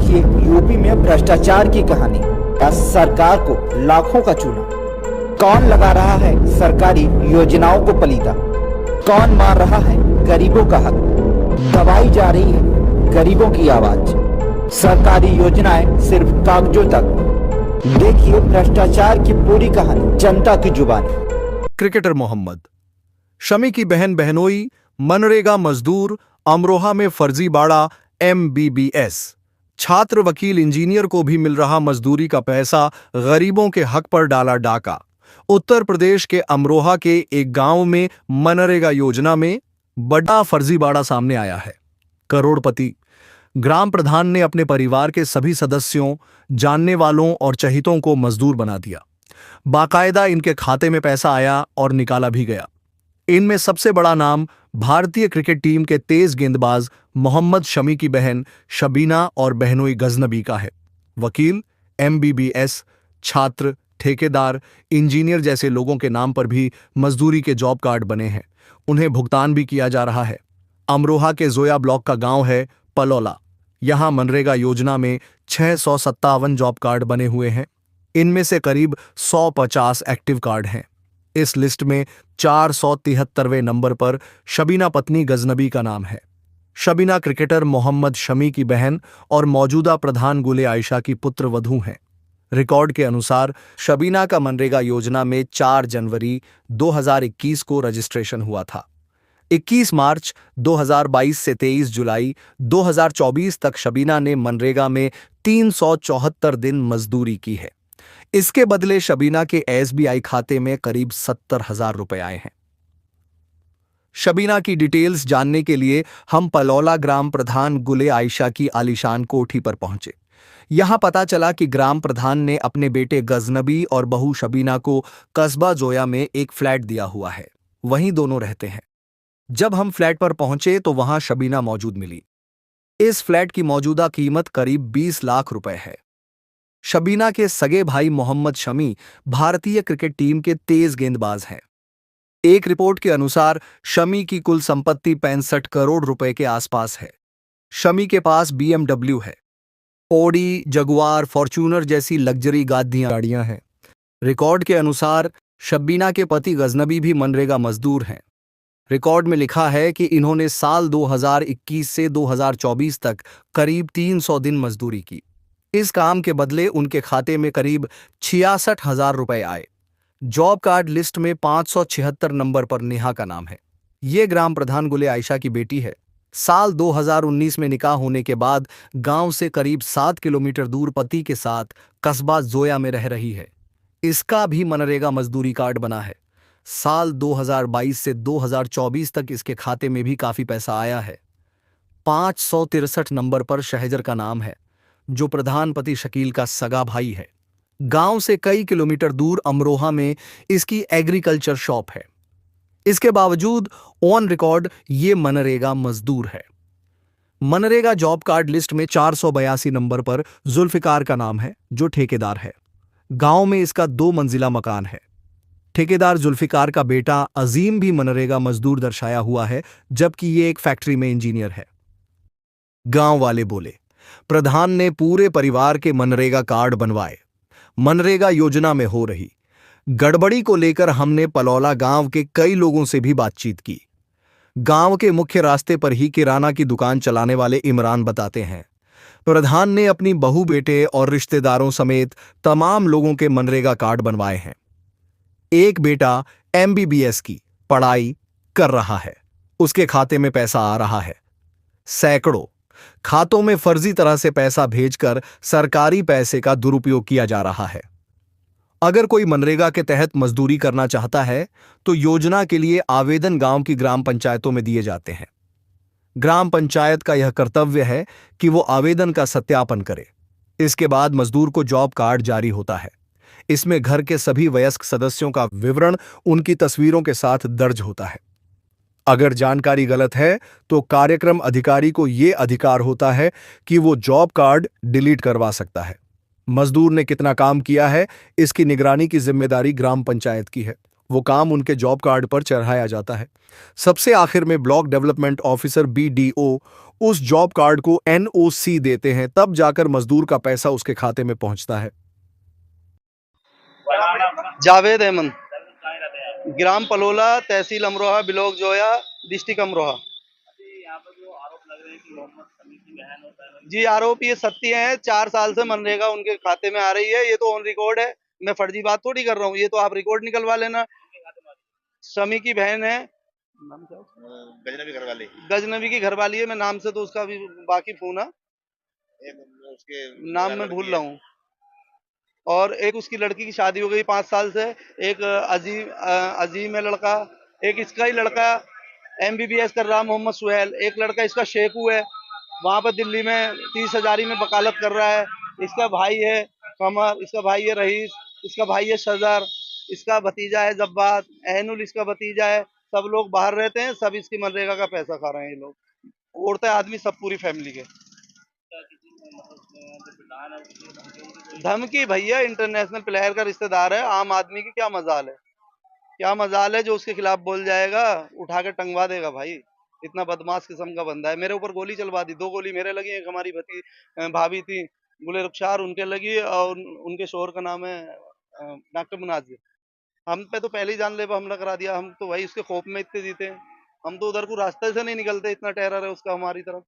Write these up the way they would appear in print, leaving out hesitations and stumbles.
देखिए यूपी में भ्रष्टाचार की कहानी। या सरकार को लाखों का चूना। कौन लगा रहा है सरकारी योजनाओं को पलीता? कौन मार रहा है गरीबों का हक? दबाई जा रही है गरीबों की आवाज। सरकारी योजनाएं सिर्फ कागजों तक। देखिए भ्रष्टाचार की पूरी कहानी जनता की जुबानी। क्रिकेटर मोहम्मद शमी की बहन बहनोई, मनरेगा मजदूर, अमरोहा में फर्जीबाड़ा, MBBS छात्र, वकील, इंजीनियर को भी मिल रहा मजदूरी का पैसा, गरीबों के हक पर डाला डाका। उत्तर प्रदेश के अमरोहा के एक गांव में मनरेगा योजना में बड़ा फर्जीबाड़ा सामने आया है। करोड़पति ग्राम प्रधान ने अपने परिवार के सभी सदस्यों, जानने वालों और चहितों को मजदूर बना दिया। बाकायदा इनके खाते में पैसा आया और निकाला भी गया। इनमें सबसे बड़ा नाम भारतीय क्रिकेट टीम के तेज गेंदबाज मोहम्मद शमी की बहन शबीना और बहनोई गजनबी का है। वकील, MBBS, छात्र, ठेकेदार, इंजीनियर जैसे लोगों के नाम पर भी मजदूरी के जॉब कार्ड बने हैं। उन्हें भुगतान भी किया जा रहा है। अमरोहा के जोया ब्लॉक का गांव है पलौला। यहां मनरेगा योजना में 657 जॉब कार्ड बने हुए हैं। इनमें से करीब 150 एक्टिव कार्ड हैं। इस लिस्ट में 473वें नंबर पर शबीना पत्नी गजनबी का नाम है। शबीना क्रिकेटर मोहम्मद शमी की बहन और मौजूदा प्रधान गुले आयशा की पुत्र वधू हैं। रिकॉर्ड के अनुसार शबीना का मनरेगा योजना में 4 जनवरी 2021 को रजिस्ट्रेशन हुआ था। 21 मार्च 2022 से 23 जुलाई 2024 तक शबीना ने मनरेगा में 374 दिन मजदूरी की है। इसके बदले शबीना के SBI खाते में करीब 70,000 रुपए आए हैं। शबीना की डिटेल्स जानने के लिए हम पलौला ग्राम प्रधान गुले आयशा की आलीशान कोठी पर पहुंचे। यहां पता चला कि ग्राम प्रधान ने अपने बेटे गजनबी और बहू शबीना को कस्बा जोया में एक फ्लैट दिया हुआ है। वहीं दोनों रहते हैं। जब हम फ्लैट पर पहुंचे तो वहां शबीना मौजूद मिली। इस फ्लैट की मौजूदा कीमत करीब 20 लाख रुपए है। शबीना के सगे भाई मोहम्मद शमी भारतीय क्रिकेट टीम के तेज गेंदबाज हैं। एक रिपोर्ट के अनुसार शमी की कुल संपत्ति 65 करोड़ रुपए के आसपास है। शमी के पास BMW है। ओडी, जगुआर, फॉर्च्यूनर जैसी लग्जरी गाड़ियां हैं। रिकॉर्ड के अनुसार शबीना के पति गजनबी भी मनरेगा मजदूर हैं। रिकॉर्ड में लिखा है कि इन्होंने साल 2021 से 2024 तक करीब 300 दिन मजदूरी की। इस काम के बदले उनके खाते में करीब 66,000 रुपए आए। जॉब कार्ड लिस्ट में 576 नंबर पर नेहा का नाम है। ये ग्राम प्रधान गुले आयशा की बेटी है। साल 2019 में निकाह होने के बाद गांव से करीब 7 किलोमीटर दूर पति के साथ कस्बा जोया में रह रही है। इसका भी मनरेगा मजदूरी कार्ड बना है। साल 2022 से 2024 तक इसके खाते में भी काफी पैसा आया है। 563 नंबर पर शहजर का नाम है, जो प्रधान पति शकील का सगा भाई है। गांव से कई किलोमीटर दूर अमरोहा में इसकी एग्रीकल्चर शॉप है। इसके बावजूद ऑन रिकॉर्ड ये मनरेगा मजदूर है। मनरेगा जॉब कार्ड लिस्ट में 482 नंबर पर जुल्फिकार का नाम है, जो ठेकेदार है। गांव में इसका 2 मंजिला मकान है। ठेकेदार जुल्फिकार का बेटा अजीम भी मनरेगा मजदूर दर्शाया हुआ है, जबकि ये एक फैक्ट्री में इंजीनियर है। गांव वाले बोले, प्रधान ने पूरे परिवार के मनरेगा कार्ड बनवाए। मनरेगा योजना में हो रही गड़बड़ी को लेकर हमने पलौला गांव के कई लोगों से भी बातचीत की। गांव के मुख्य रास्ते पर ही किराना की दुकान चलाने वाले इमरान बताते हैं, प्रधान ने अपनी बहू, बेटे और रिश्तेदारों समेत तमाम लोगों के मनरेगा कार्ड बनवाए हैं। एक बेटा MBBS की पढ़ाई कर रहा है, उसके खाते में पैसा आ रहा है। सैकड़ों खातों में फर्जी तरह से पैसा भेजकर सरकारी पैसे का दुरुपयोग किया जा रहा है। अगर कोई मनरेगा के तहत मजदूरी करना चाहता है तो योजना के लिए आवेदन गांव की ग्राम पंचायतों में दिए जाते हैं। ग्राम पंचायत का यह कर्तव्य है कि वो आवेदन का सत्यापन करे। इसके बाद मजदूर को जॉब कार्ड जारी होता है। इसमें घर के सभी वयस्क सदस्यों का विवरण उनकी तस्वीरों के साथ दर्ज होता है। अगर जानकारी गलत है तो कार्यक्रम अधिकारी को यह अधिकार होता है कि वो जॉब कार्ड डिलीट करवा सकता है। मजदूर ने कितना काम किया है, इसकी निगरानी की जिम्मेदारी ग्राम पंचायत की है। वो काम उनके जॉब कार्ड पर चढ़ाया जाता है। सबसे आखिर में ब्लॉक डेवलपमेंट ऑफिसर BDO उस जॉब कार्ड को एनओसी देते हैं, तब जाकर मजदूर का पैसा उसके खाते में पहुंचता है। जावेद अहमद, ग्राम पलोला, तहसील अमरोहा, ब्लॉक जोया, डिस्ट्रिक्ट अमरोहा। जी, आरोप ये सत्य है। 4 साल से मनरेगा उनके खाते में आ रही है, ये तो ऑन रिकॉर्ड है। मैं फर्जी बात थोड़ी कर रहा हूँ, ये तो आप रिकॉर्ड निकलवा लेना। शमी की बहन है, नाम क्या है? गजनबी घर वाली। गजनबी की घरवाली है। मैं नाम से तो उसका भी वाकिफ हूँ ना, उसके नाम मैं भूल रहा हूँ। और एक उसकी लड़की की शादी हो गई 5 साल से। एक अजीम है लड़का। एक इसका ही लड़का एमबीबीएस कर रहा, मोहम्मद सुहेल। एक लड़का इसका शेखू है, वहां पर दिल्ली में 30,000 में वकालत कर रहा है। इसका भाई है कमर, इसका भाई है रईस, इसका भाई है सजर, इसका भतीजा है जब्बात, एनुल इसका भतीजा है। सब लोग बाहर रहते हैं, सब इसकी मनरेगा का पैसा खा रहे हैं ये लोग। औरतें आदमी सब पूरी फैमिली के। धमकी भैया, इंटरनेशनल प्लेयर का रिश्तेदार है। आम आदमी की क्या मजाल है, क्या मजाल है जो उसके खिलाफ बोल जाएगा, उठा के टंगवा देगा भाई। इतना बदमाश किस्म का बंदा है। मेरे ऊपर गोली चलवा दी, 2 गोली मेरे लगी, एक हमारी भाभी थी गुले रुखसार, उनके लगी, और उनके शोहर का नाम है डॉक्टर मुनाजिर। हम पे तो पहले ही जानलेवा हमला करा दिया। हम तो भाई उसके खौफ में इतने जीते हैं, हम तो उधर को रास्ते से नहीं निकलते, इतना टेरर है उसका हमारी तरफ।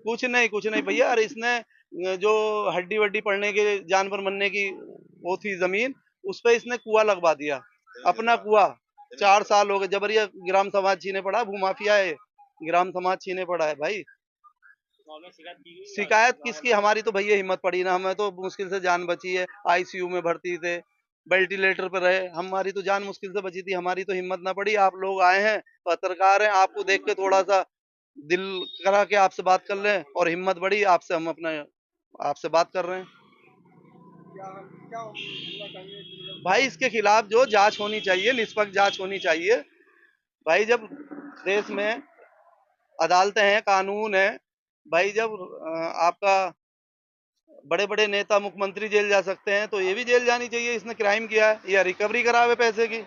कुछ नहीं भैया। अरे इसने जो हड्डी वड्डी पड़ने के, जानवर मरने की वो थी जमीन, उस पे इसने कुआं लगवा दिया, अपना कुआं। 4 साल हो गए। जबरिया ग्राम समाज छीने पड़ा, भूमाफिया है, ग्राम समाज छीने पड़ा है भाई। शिकायत किसकी? हमारी तो भैया हिम्मत पड़ी ना, हमें तो मुश्किल से जान बची है। आईसीयू में भर्ती थे, वेंटिलेटर पर रहे, हमारी तो जान मुश्किल से बची थी, हमारी तो हिम्मत ना पड़ी। आप लोग आए हैं, पत्रकार हैं, आपको देख के थोड़ा सा दिल करा के आपसे बात कर लें, और हिम्मत बढ़ी आपसे, हम अपने आपसे बात कर रहे हैं। भाई इसके खिलाफ जो जांच होनी चाहिए, निष्पक्ष जांच होनी चाहिए भाई। जब देश में अदालतें हैं, कानून है भाई, जब आपका बड़े बड़े नेता मुख्यमंत्री जेल जा सकते हैं, तो ये भी जेल जानी चाहिए। इसने क्राइम किया है, या रिकवरी करावे पैसे की।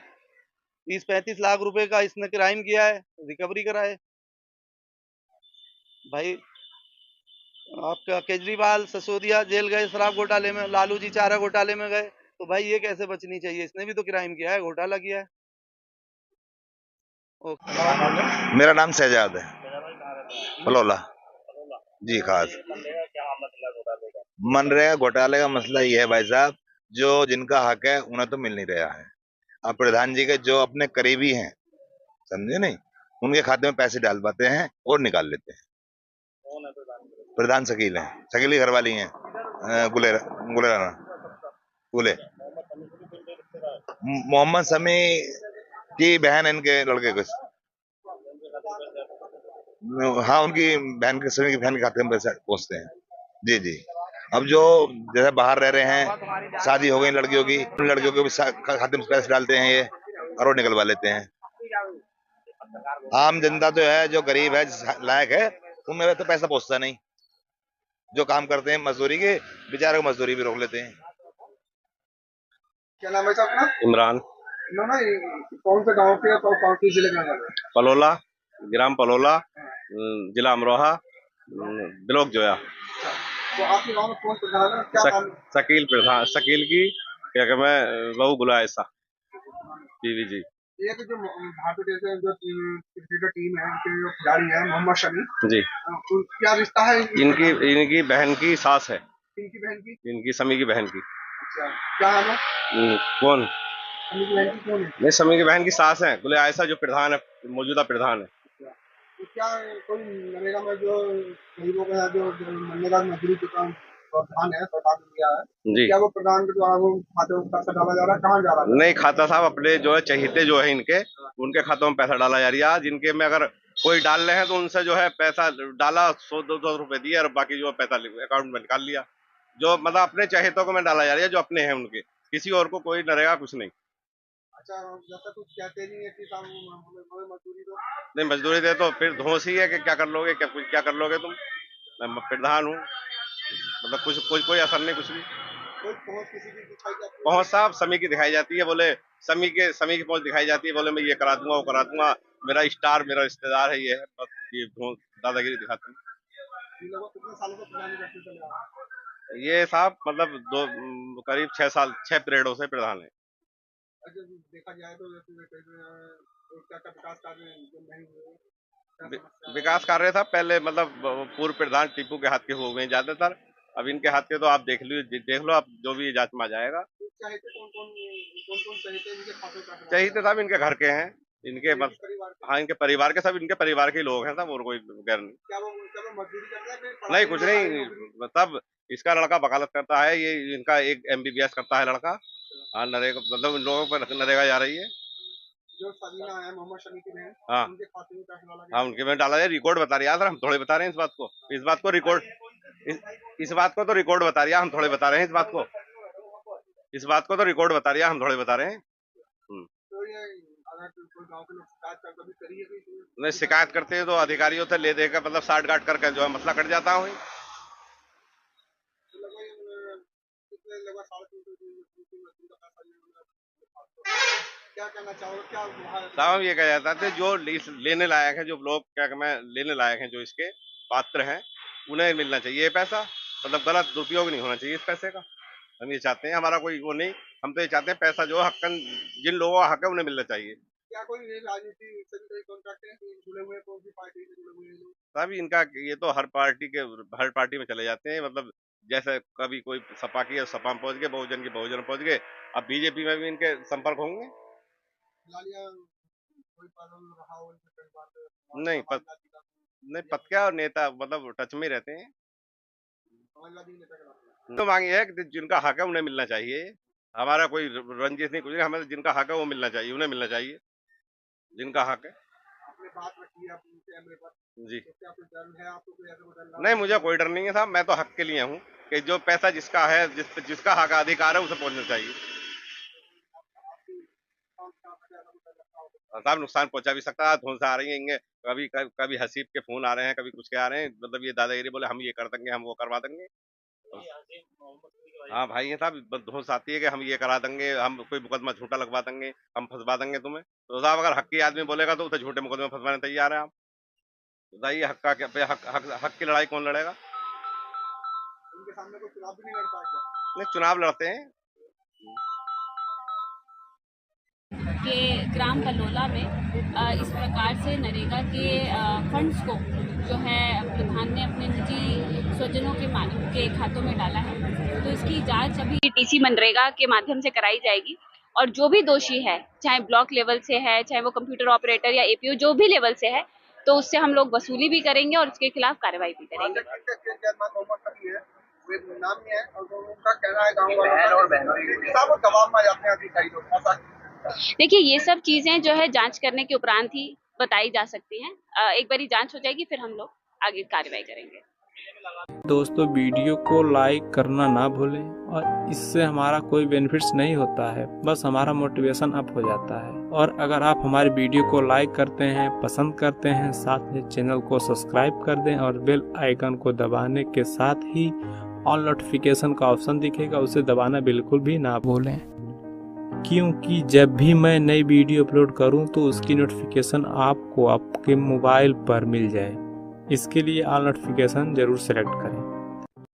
30-35 लाख रुपए का इसने क्राइम किया है, रिकवरी कराए भाई। आपका केजरीवाल, सिसोदिया जेल गए शराब घोटाले में, लालू जी चारा घोटाले में गए, तो भाई ये कैसे बचनी चाहिए? इसने भी तो क्राइम किया है, घोटाला किया है। ओके। मेरा नाम शहजाद है, पलोला जी। खास मनरेगा घोटाले का मसला ये है भाई साहब, जो जिनका हक है उन्हें तो मिल नहीं रहा है। अब प्रधान जी के जो अपने करीबी हैं, समझे नहीं, उनके खाते में पैसे डाल पाते हैं और निकाल लेते हैं। प्रधान शकील हैं, शकील की घरवाली हैं, गुलेराना गुले। मोहम्मद शमी की बहन है इनके लड़के को। हाँ, उनकी बहन के, शमी की बहन के खाते में पैसे पहुंचते हैं। जी जी। अब जो जैसे बाहर रह रहे हैं, शादी हो गई लड़कियों की, उन लड़कियों के भी खाते में पैसे डालते हैं ये, और निकलवा लेते हैं। आम जनता तो है, जो गरीब है, लायक है, उनमें तो पैसा पहुंचता नहीं। जो काम करते हैं मजदूरी के, बेचारे को मजदूरी भी रोक लेते हैं। क्या नाम है आपका? इमरान। ना ना, कौन से गांव के और कौन सी जिले के? पलोला, ग्राम पलोला, जिला अमरोहा, ब्लॉक जोया। तो आपके गांव में कौन प्रधान है? क्या नाम? शकील प्रधान, शकील की क्या कहते हैं, बहू गुला ऐसा बीवी जी। ये तो जो भारतीय जो क्रिकेट टीम है, उनके जो खिलाड़ी है मोहम्मद शमी जी, क्या रिश्ता है इनकी बहन की सास है। इनकी बहन की? इनकी शमी की बहन की। अच्छा, क्या नाम है? कौन? शमी की बहन की कौन है? नहीं, शमी की बहन की सास है, गुले ऐसा जो प्रधान है, मौजूदा प्रधान है। तो क्या कोई नरेगा में जो गरीबों का जो मनरेगा मजदूरी के काम प्रधान है, सरकार ने दिया है जी, क्या वो प्रधान के द्वारा वो खाते में पैसा डाला जा रहा है? कहाँ जा रहा है? नहीं, खाता साहब अपने जो है चहीते जो है इनके, उनके खातों में पैसा डाला जा रहा है। जिनके में अगर कोई डाल रहे हैं तो उनसे जो है पैसा डाला, 100-200 रुपए दिए, और बाकी जो पैसा अकाउंट में निकाल लिया। जो मतलब अपने चहेतों को में डाला जा रहा है, जो अपने हैं उनके, किसी और को कोई नरेगा कुछ नहीं। अच्छा, जैसा कुछ कहते नहीं है कि हमें मजदूरी दो। नहीं, मजदूरी दे तो फिर धोस ही है कि क्या कर लोगे, क्या कर लोगे तुम। मैं प्रधान हूँ, मतलब कुछ कोई असर नहीं, कुछ भी। कोई पहुंच किसी की दिखाई जाती है? पहुंच साहब समी की दिखाई जाती है, बोले समी की पहुंच दिखाई जाती है, बोले मैं ये करा दूंगा, वो करा दूंगा, मेरा स्टार, मेरा रिश्तेदार है, ये है बस। ये दादागिरी दिखाते हैं। ये लगभग कितने सालों से प्रधान करते चले आ रहे हैं? ये साहब मतलब करीब 6 साल 6 पीरियडों से प्रधान है। और जब देखा जाए तो जैसे क्या क्या विकास कार्य जो नहीं हुए, क्या समस्या है? विकास कार्य था पहले मतलब पूर्व प्रधान टीपू के हाथ के हो गए ज्यादातर। अब इनके हाथ के तो आप देख लो आप, जो भी जांच में आ जाएगा। चहेते कौन चहेते इनके खाते में पैसे चहेते साहब इनके घर के हैं, इनके डालते हैं? मतलब परिवार के? हाँ, इनके परिवार के सब इनके परिवार के लोग हैं सब, और कोई गैर नहीं। क्या वो मजदूरी करते हैं? फिर नहीं पढ़ाई कुछ लिखाई नहीं, नौकरी? मतलब इसका लड़का वकालत करता है, ये इनका एक MBBS करता है लड़का। हाँ, नरेगा मतलब इन लोगों पर नरेगा जा रही है। जो सबीना है, मोहम्मद शमी की बहन, हाँ उनके खाते में पैसे डाला हाँ, गया। उनके में डाला है, रिकॉर्ड बता रही है। हम थोड़े बता रहे हैं इस बात को, इस बात को तो रिकॉर्ड बता रही है, हम थोड़े बता रहे हैं इस बात को तो रिकॉर्ड बता रही है, हम थोड़े बता रहे हैं। तो ये अगर कोई गांव के लोग शिकायत कर कभी करी है कि नहीं, शिकायत करते हैं तो अधिकारियों से ले देकर मतलब साठ गांठ करके जो है मसला कट जाता है। लगभग 3.5 का पैसा क्या कहना चाहोगे? क्या साहब ये कहा जाता है जो लेने लायक है, जो लोग क्या लेने लायक हैं, जो इसके पात्र हैं, उन्हें मिलना चाहिए ये पैसा। मतलब गलत दुरुपयोग नहीं होना चाहिए इस पैसे का। हम ये चाहते हैं, हमारा कोई वो नहीं, हम तो ये चाहते हैं पैसा जो हक्कन जिन लोगों का हक है उन्हें मिलना चाहिए। क्या कोई राजनीति से भी कॉन्ट्रैक्ट है जुड़े हुए, कोई भी पार्टी से जुड़े हुए लोग? साहब इनका ये तो हर पार्टी में चले जाते हैं। मतलब जैसे कभी कोई सपा की सपा में पहुंच गए, बहुजन की बहुजन पहुंच गए, अब बीजेपी में भी इनके संपर्क होंगे। लालिया कोई पैदल रहा हो इनसे कई बार नहीं पद क्या, और नेता मतलब टच में रहते हैं। समाजवादी नेता के नाम तो मांगी है कि जिनका हक है उन्हें मिलना चाहिए। हमारा कोई रंजिश नहीं, कुछ नहीं, हमें जिनका हक है वो मिलना चाहिए, उन्हें मिलना चाहिए जिनका हक है। आपने बात रखी है अपने कैमरे पर, जी तो क्या कोई डर है आपको? कोई ऐसा कोई डर नहीं, मुझे कोई डर नहीं है साहब, मैं तो हक के लिए हूँ कि जो पैसा जिसका है, जिसका हक अधिकार है उसे पहुंचना चाहिए। साहब नुकसान पहुंचा भी सकता है, धुंध आ रही है, कभी हसीब के फोन आ रहे हैं, कभी कुछ के आ रहे हैं, मतलब ये दादागिरी बोले हम ये कर देंगे, हम वो करवा देंगे। हाँ भाई, ये साहब धुंध आती है कि हम ये करा देंगे, हम कोई मुकदमा झूठा लगवा देंगे, हम फंसवा देंगे तुम्हें। तो साहब अगर हक की आदमी बोलेगा तो उसे झूठे मुकदमे फंसवाने तैयार है आप। बताइए हक का क्या, हक की लड़ाई कौन लड़ेगा? उनके सामने कोई चुनाव भी नहीं लड़ता है क्या? नहीं, चुनाव लड़ते हैं। के ग्राम कलोला में इस प्रकार से नरेगा के फंड्स को जो है प्रधान ने अपने निजी स्वजनों के खातों में डाला है। तो इसकी जांच अभी DC मनरेगा के माध्यम से कराई जाएगी, और जो भी दोषी है, चाहे ब्लॉक लेवल से है, चाहे वो कंप्यूटर ऑपरेटर या APO जो भी लेवल से है, तो उससे हम लोग वसूली भी करेंगे और उसके खिलाफ कार्रवाई भी करेंगे। नाम नहीं है और उनका कहना है गाँव वालों दबाव में जाते हैं अधिकारी लोग, ऐसा देखिए, ये सब चीजें जो है जांच करने के उपरांत ही बताई जा सकती हैं। एक बारी जांच हो जाएगी फिर हम लोग आगे कार्रवाई करेंगे। दोस्तों, वीडियो को लाइक करना ना भूलें, और इससे हमारा कोई बेनिफिट्स नहीं होता है, बस हमारा मोटिवेशन अप हो जाता है। और अगर आप हमारी वीडियो को लाइक करते हैं, पसंद करते हैं, साथ में चैनल को सब्सक्राइब कर दें और बेल आइकन को दबाने के साथ ही ऑल नोटिफिकेशन का ऑप्शन दिखेगा, उसे दबाना बिल्कुल भी ना भूलें, क्योंकि जब भी मैं नई वीडियो अपलोड करूं तो उसकी नोटिफिकेशन आपको आपके मोबाइल पर मिल जाए। इसके लिए ऑल नोटिफिकेशन जरूर सेलेक्ट करें।